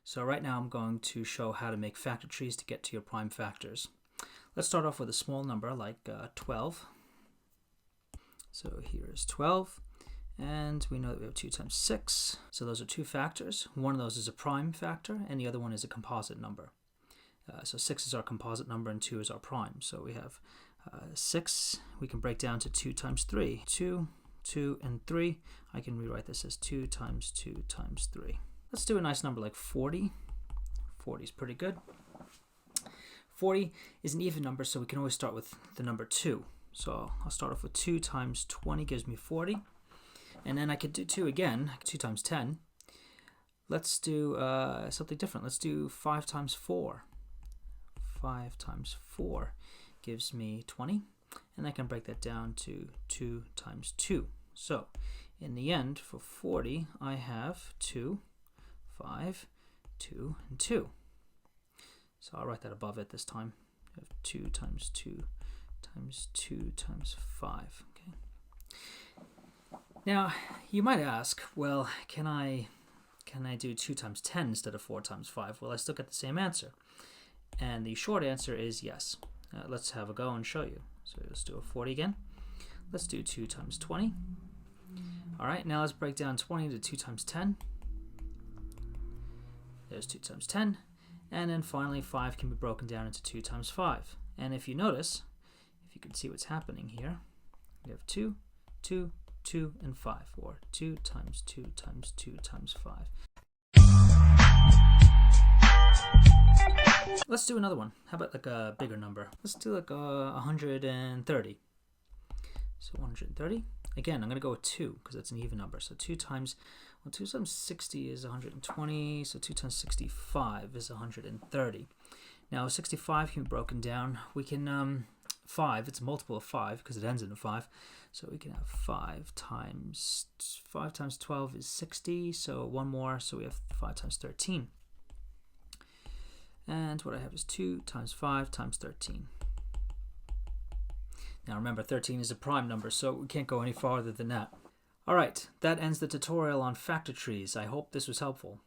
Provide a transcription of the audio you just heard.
So right now I'm going to show how to make factor trees to get to your prime factors. Let's start off with a small number like 12. So here's 12, and we know that we have 2 times 6. So those are two factors. One of those is a prime factor, and the other one is a composite number. So 6 is our composite number, and 2 is our prime. So we have 6, we can break down to 2 times 3. 2, 2, and 3. I can rewrite this as 2 times 2 times 3. Let's do a nice number like 40. 40 is pretty good. 40 is an even number, so we can always start with the number 2. So I'll start off with 2 times 20 gives me 40. And then I could do 2 again, 2 times 10. Let's do something different. Let's do 5 times 4. 5 times 4 gives me 20. And I can break that down to 2 times 2. So in the end, for 40, I have 2, 5, 2, and 2. So I'll write that above it this time. I have 2 times 2 times 2 times 5. Okay. Now, you might ask, well, can I do 2 times 10 instead of 4 times 5? Well, I still get the same answer. And the short answer is yes. Let's have a go and show you. So let's do a 40 again. Let's do 2 times 20. All right, now let's break down 20 to 2 times 10. There's 2 times 10. And then finally, 5 can be broken down into 2 times 5. And if you notice, if you can see what's happening here, we have 2, 2, 2, and 5, or 2 times 2 times 2 times 5. Let's do another one. How about like a bigger number? Let's do like 130. So 130. Again, I'm going to go with 2 because that's an even number. So 2 times 60 is 120. So 2 times 65 is 130. Now 65 can be broken down. We can 5. It's a multiple of 5 because it ends in a 5. So we can have 5 times 12 is 60. So one more. So we have 5 times 13. And what I have is 2 times 5 times 13. Now remember, 13 is a prime number, so we can't go any farther than that. Alright, that ends the tutorial on factor trees. I hope this was helpful.